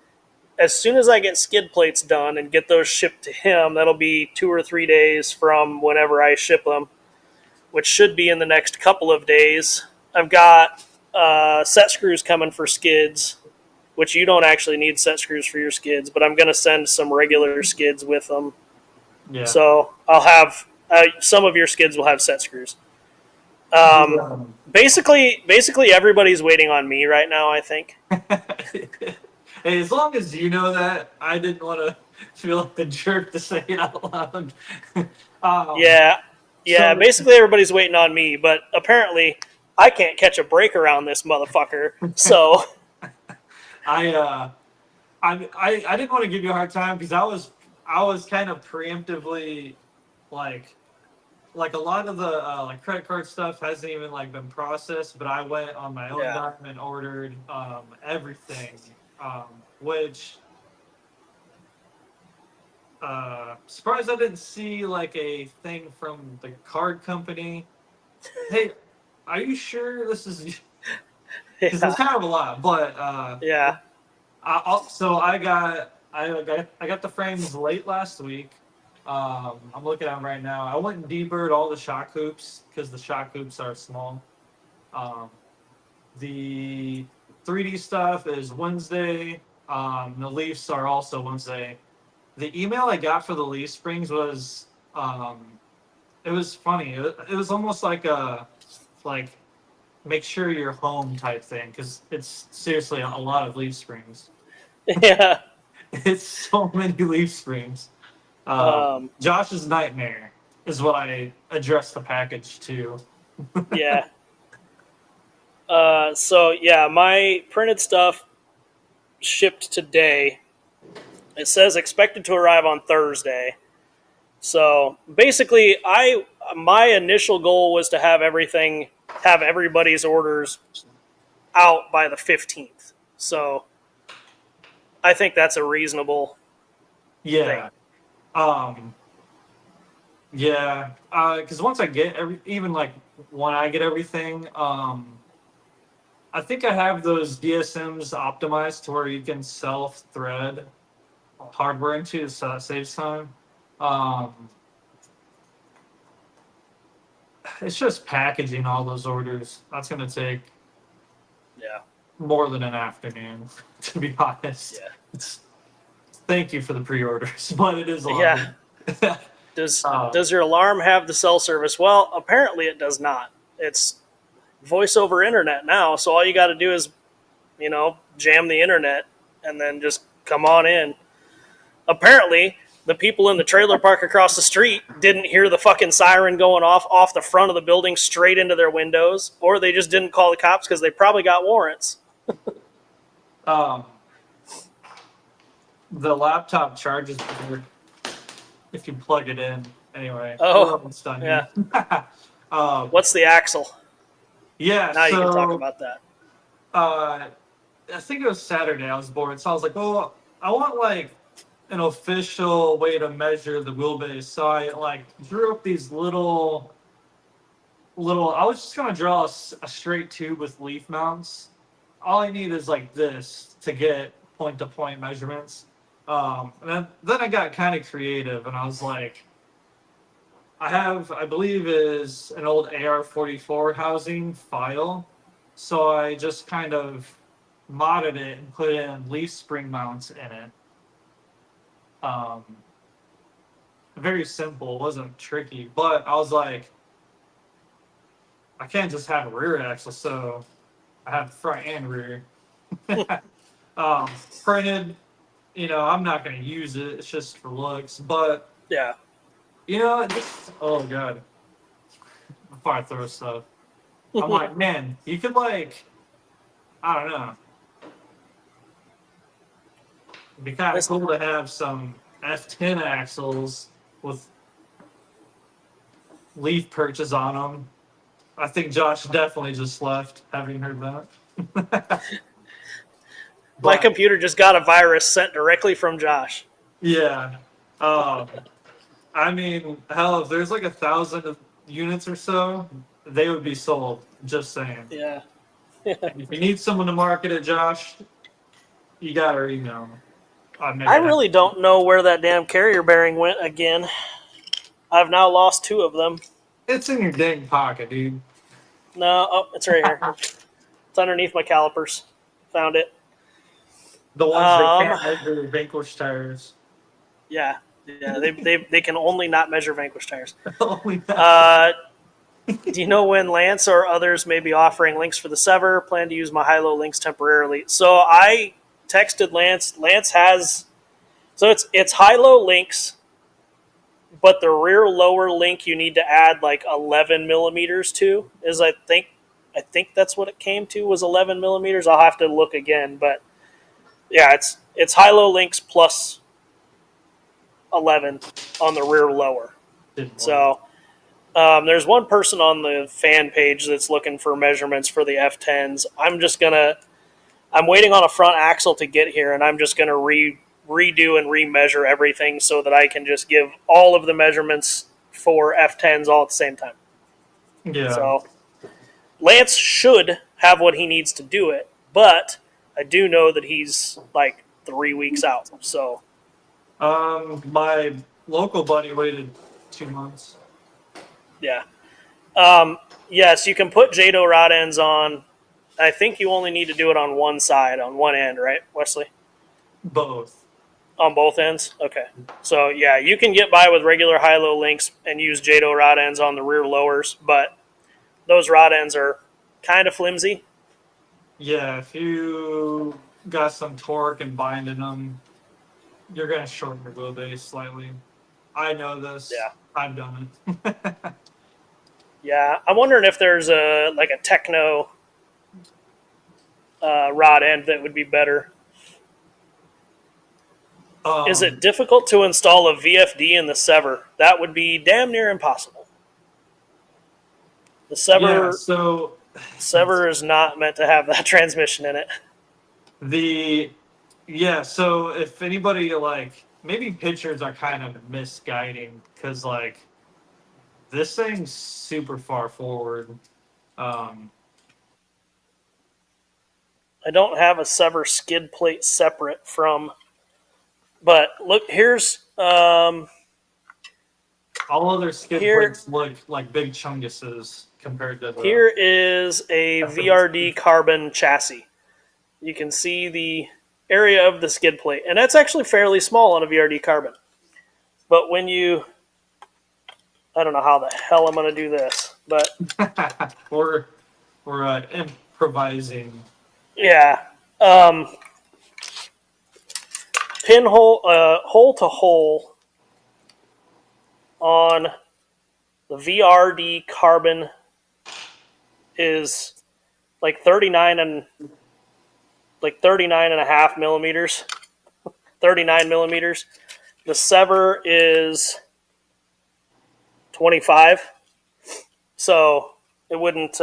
as soon as I get skid plates done and get those shipped to him, that'll be 2 or 3 days from whenever I ship them, which should be in the next couple of days. I've got set screws coming for skids, which you don't actually need set screws for your skids, but I'm going to send some regular skids with them. Yeah. So I'll have some of your skids will have set screws. The, Basically, everybody's waiting on me right now, I think. hey, as long as you know that, I didn't want to feel like the jerk to say it out loud. um, Yeah, yeah. so Basically, everybody's waiting on me, but apparently, I can't catch a break around this motherfucker. So I I didn't want to give you a hard time because I was kind of preemptively like like a lot of the like credit card stuff hasn't even like been processed, but I went on my own Yeah. dime and ordered everything, which surprised I didn't see like a thing from the card company. Hey, are you sure this is because Yeah. it's kind of a lot, but Yeah. so I got the frames late last week. I'm looking at them right now. I went and deburred all the shock hoops because the shock hoops are small. Um, the 3D stuff is Wednesday. The Leafs are also Wednesday. The email I got for the Leaf Springs was it was funny. It was almost like a like make sure you're home type thing because it's seriously a lot of Leaf Springs. Yeah. It's so many Leaf Springs. Um, Josh's nightmare is what I addressed the package to. yeah. So yeah, my printed stuff shipped today. It says expected to arrive on Thursday. So basically, my initial goal was to have everybody's orders out by the 15th. So I think that's a reasonable thing. Yeah. Um, yeah. Because once I get even like when I get everything, I think I have those DSMs optimized to where you can self-thread hardware into, so that saves time. Um, it's just packaging all those orders. That's going to take Yeah. more than an afternoon, to be honest. Yeah. It's, thank you for the pre-orders, but it is a lot. Yeah. Does uh, does your alarm have the cell service? Well, apparently it does not. It's voice over internet now, so all you got to do is, jam the internet and then just come on in. Apparently, the people in the trailer park across the street didn't hear the fucking siren going off the front of the building straight into their windows, or they just didn't call the cops because they probably got warrants. um, the laptop charges better if you plug it in. Anyway, we're Oh, almost done yeah. here. What's the axle? Yeah, Now you can talk so about that. uh, I think it was Saturday. I was bored, so I was like, "Oh, I want like an official way to measure the wheelbase." So I like drew up these little. I was just gonna draw a straight tube with leaf mounts. All I need is like this to get point to point measurements. And then I got kind of creative, and I was like, I believe is an old AR-44 housing file. So I just kind of modded it and put in leaf spring mounts in it. Um, very simple, wasn't tricky, but I was like, I can't just have a rear axle, so I have front and rear. Printed, I'm not going to use it. It's just for looks, but Yeah. oh god, before I throw stuff, I'm like, man, you could like, I don't know, it'd be kind of This- cool to have some F10 axles with leaf perches on them. I think Josh definitely just left, having heard that. My But computer just got a virus sent directly from Josh. yeah, um, I mean, hell, if there's like 1,000 units or so, they would be sold. Just saying. Yeah. If you need someone to market it, Josh, you got our email. I really don't know where that damn carrier bearing went again. I've now lost two of them. It's in your dang pocket, dude. No, oh, it's right here. It's underneath my calipers. Found it. The ones that Um, can't measure Vanquish tires. yeah, they can only not measure Vanquish tires. Only that. Do you know when Lance or others may be offering links for the Sever? Plan to use my high-low links temporarily. So I texted Lance. Lance has, so it's high-low links, but the rear lower link you need to add like 11 millimeters to is I think that's what it came to was 11 millimeters. I'll have to look again, but yeah, it's high-low links plus 11 on the rear lower. Didn't work. So There's one person on the fan page that's looking for measurements for the F10s. I'm waiting on a front axle to get here, and I'm just gonna redo and remeasure everything so that I can just give all of the measurements for F10s all at the same time. Yeah. So Lance should have what he needs to do it, but I do know that he's like 3 weeks out. So My local buddy waited 2 months. yeah. Yes, you can put JADO rod ends on. I think you only need to do it on one side, on one end, right, Wesley? Both. On both ends? Okay. So, yeah, you can get by with regular high-low links and use JADO rod ends on the rear lowers, but those rod ends are kind of flimsy. Yeah, if you got some torque and binding them, you're gonna shorten your wheelbase slightly. I know this. Yeah. I've done it. Yeah, I'm wondering if there's a Techno rod end that would be better. Is it difficult to install a VFD in the Sever? That would be damn near impossible. The Sever, Sever is not meant to have that transmission in it. So if anybody maybe pictures are kind of misguiding because this thing's super far forward. I don't have a Sever skid plate separate from, but look, here's all other skid plates look like big chunguses compared to here is a VRD carbon chassis. You can see the area of the skid plate, and that's actually fairly small on a VRD carbon. But when you, I don't know how the hell I'm going to do this, but we're improvising. Yeah. Pinhole, hole to hole on the VRD carbon is like 39 and a half millimeters, 39 millimeters. The Sever is 25, so it wouldn't.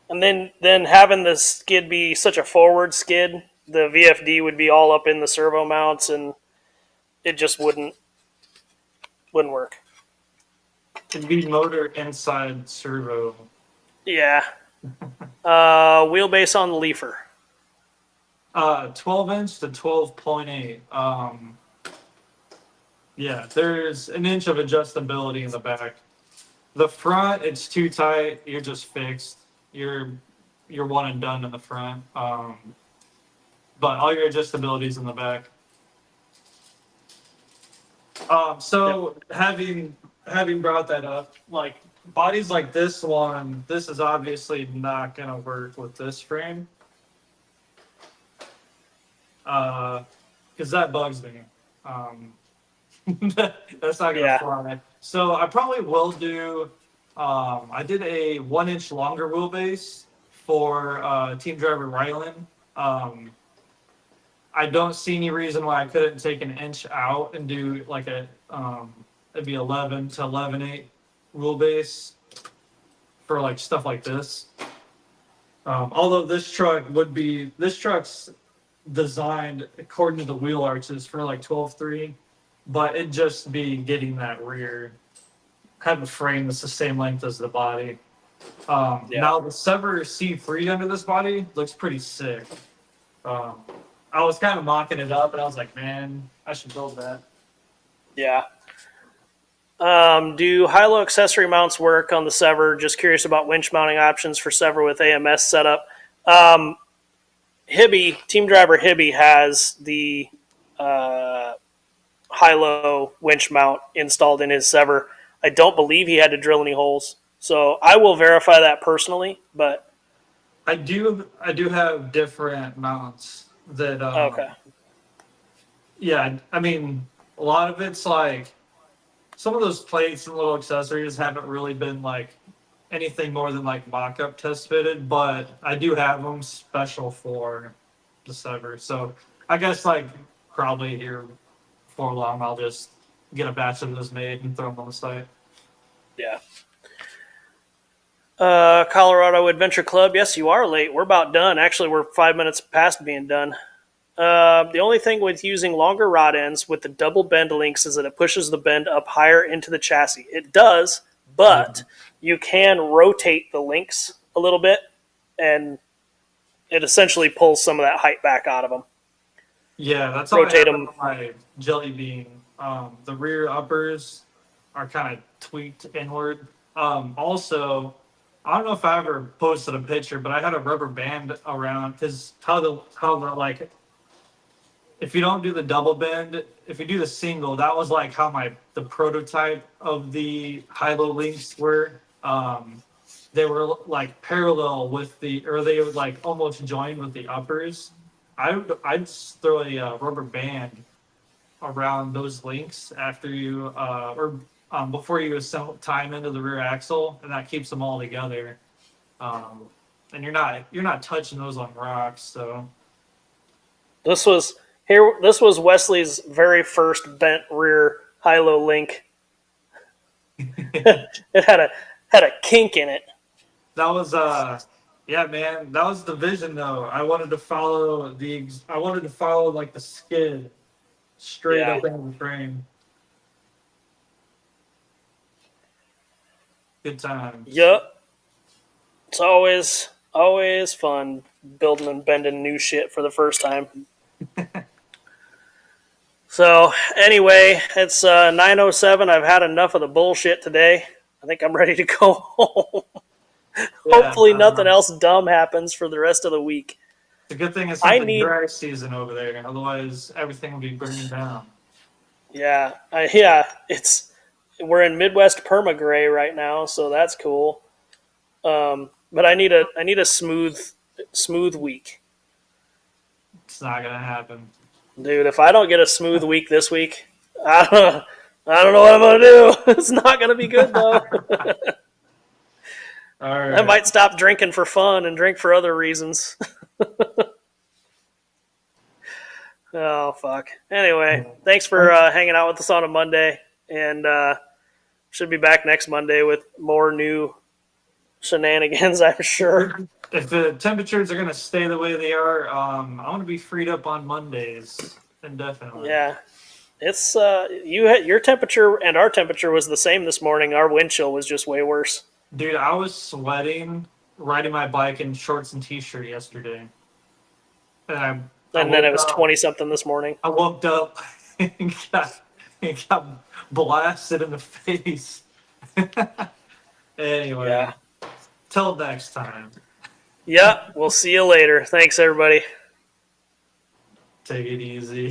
And then having the skid be such a forward skid, the VFD would be all up in the servo mounts, and it just wouldn't work. It'd be motor inside servo. Yeah. Wheelbase on the Leafer. 12-inch to 12.8. Yeah, there's an inch of adjustability in the back. The front, it's too tight. You're just fixed. You're one and done in the front. But all your adjustabilities in the back. So having brought that up, bodies like this one, this is obviously not gonna work with this frame. Because that bugs me. That's not gonna fly. So I probably will do. I did a 1-inch longer wheelbase for team driver Rylan. I don't see any reason why I couldn't take an inch out and do it'd be 11 to 11.8 wheelbase for stuff like this. Although this truck's designed according to the wheel arches for 12.3, but it'd just be getting that rear. Have a frame that's the same length as the body. Now the Sever C3 under this body looks pretty sick. I was kind of mocking it up, and I was like, man, I should build that. Yeah. Do high-low accessory mounts work on the Sever? Just curious about winch mounting options for Sever with AMS setup. Hibby, team driver Hibby, has the high-low winch mount installed in his Sever. I don't believe he had to drill any holes, so I will verify that personally. But I do have different mounts that. Okay. Yeah, I mean, a lot of it's some of those plates and little accessories haven't really been anything more than mock-up test fitted, but I do have them special for the Sever. So I guess probably here for long I'll just get a batch of those made and throw them on the site. Yeah. Colorado Adventure Club. Yes, you are late. We're about done. Actually, we're 5 minutes past being done. The only thing with using longer rod ends with the double bend links is that it pushes the bend up higher into the chassis. It does, but you can rotate the links a little bit, and it essentially pulls some of that height back out of them. Yeah, that's how I Rotate have it them. on my jelly bean. The rear uppers are kind of tweaked inward. Also, I don't know if I ever posted a picture, but I had a rubber band around because how the like if you don't do the double bend, if you do the single, that was like how the prototype of the high-low links were. They were like parallel with or they would like almost join with the uppers. I'd just throw a rubber band around those links after you or before you tie them into the rear axle, and that keeps them all together. Um, and you're not touching those on rocks, so This was Wesley's very first bent rear high-low link. It had a kink in it. that was yeah, man, that was the vision though. I wanted to follow like the skid straight Yeah. up into the frame. Good times. Yup. It's always fun building and bending new shit for the first time. So anyway, it's 9:07. I've had enough of the bullshit today. I think I'm ready to go home. Yeah, Hopefully nothing else dumb happens for the rest of the week. it's a good thing it's I not the need dry season over there. Otherwise, everything would be burning down. yeah, it's we're in Midwest permagray right now, so that's cool. But I need a smooth week. It's not gonna happen. Dude, if I don't get a smooth week this week, I don't know what I'm gonna do. It's not gonna be good though. All I right. might stop drinking for fun and drink for other reasons. Oh fuck. Anyway, thanks for hanging out with us on a Monday, and should be back next Monday with more new shenanigans. I'm sure. If the temperatures are gonna stay the way they are, I'm gonna be freed up on Mondays indefinitely. Yeah, it's your temperature and our temperature was the same this morning. Our wind chill was just way worse. Dude, I was sweating riding my bike in shorts and t-shirt yesterday, and I And then it woke was up. 20 something this morning. I woke up and got blasted in the face. Anyway, Yeah. till next time. Yeah, we'll see you later. Thanks, everybody. Take it easy.